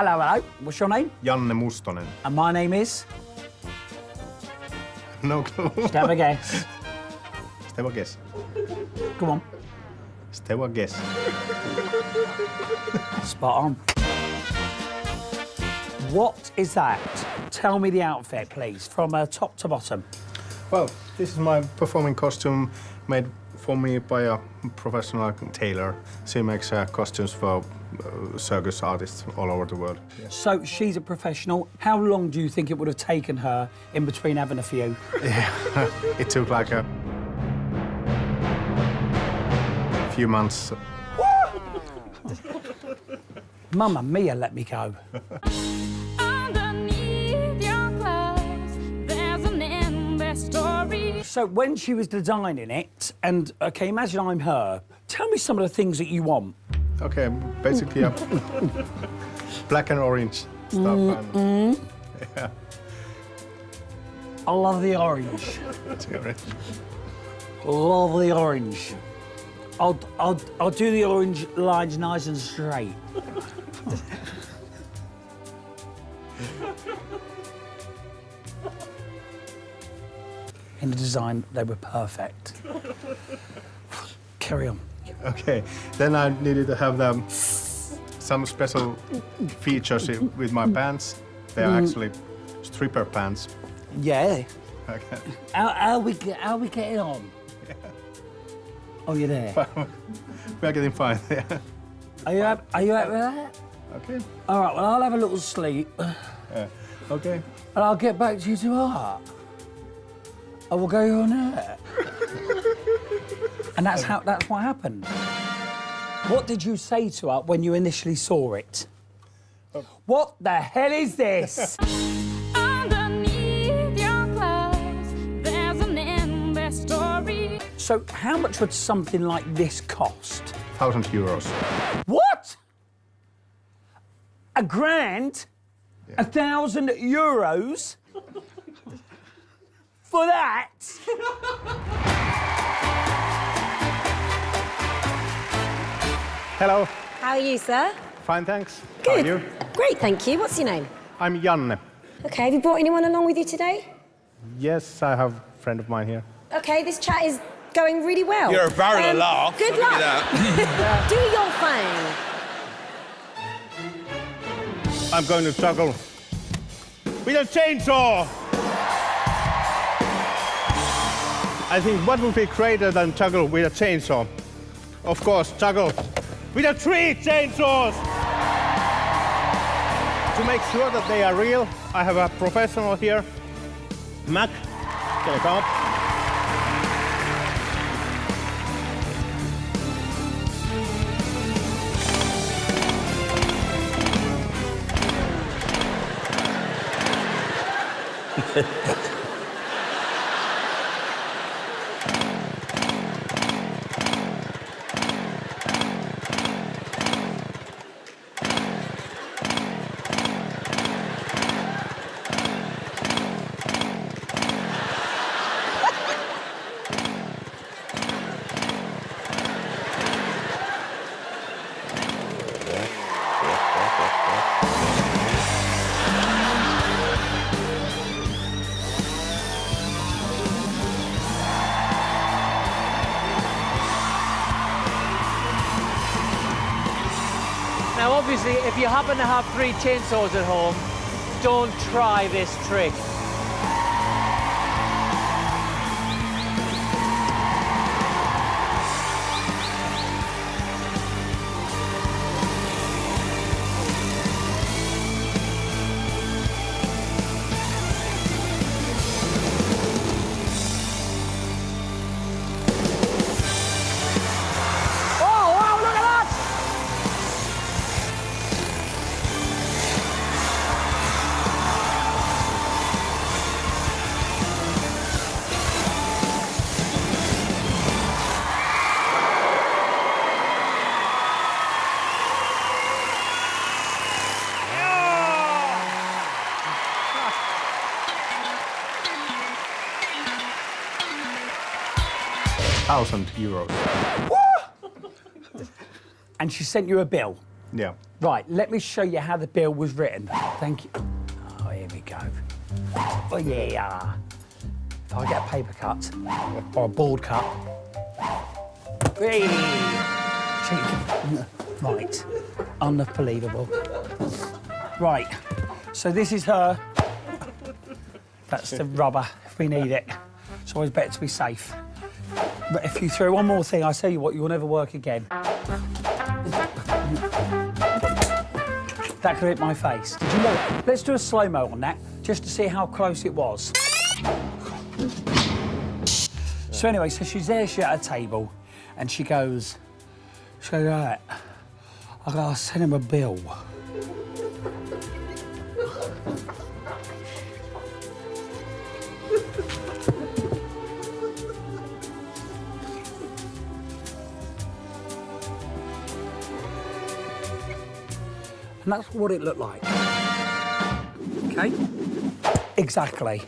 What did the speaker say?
Hello, hello. What's your name? Janne Mustonen. And my name is? No clue. Just have a guess. Steva guess. Come on. Steva guess. Spot on. What is that? Tell me the outfit, please, from top to bottom. Well, this is my performing costume made for me by a professional tailor. She makes costumes for circus artists all over the world. Yeah. So she's a professional. How long do you think it would have taken her in between having a few? Yeah, it took like a few months. Mamma mia, let me go. So when she was designing it, and OK, imagine I'm her. Tell me some of the things that you want. Okay, basically black and orange stuff. And, yeah. I love the orange. It's orange. Love the orange. I'll do the orange lines nice and straight. In the design, they were perfect. Carry on. Okay, then I needed to have some special features with my pants. They are actually stripper pants. Yeah. Okay. How we getting on? Yeah. Oh, you're there. We are getting fine. Yeah. Are you happy with that? Okay. All right. Well, I'll have a little sleep. Yeah. Okay. And I'll get back to you to art. I will go on air. And that's what happened. What did you say to her when you initially saw it? What the hell is this? Underneath your clothes, there's an endless story. So how much would something like this cost? €1,000. What? A grand? Yeah. €1,000? For that? Hello. How are you, sir? Fine, thanks. Good. How are you? Great, thank you. What's your name? I'm Janne. Okay, have you brought anyone along with you today? Yes, I have a friend of mine here. Okay, this chat is going really well. You're a barrel of laughs. Good I'll give luck. you that. Do your thing. I'm going to juggle with a chainsaw. I think what would be greater than juggle with a chainsaw? Of course, juggle with a 3 chainsaws. To make sure that they are real, I have a professional here. Mac, can you come up? Now, obviously, if you happen to have 3 chainsaws at home, don't try this trick. €1,000. And she sent you a bill. Yeah. Right, let me show you how the bill was written. Thank you. Oh, here we go. Oh, yeah. If I get a paper cut or a board cut. Hey! Cheap. Right. Unbelievable. Right. So this is her. That's the rubber if we need it. It's always better to be safe. But if you throw one more thing, I tell you what, you'll never work again. That could hit my face. Did you know? Let's do a slow-mo on that, just to see how close it was. So anyway, so she's there, she's at a table, and she goes, right, I gotta send him a bill. And that's what it looked like. Okay? Exactly.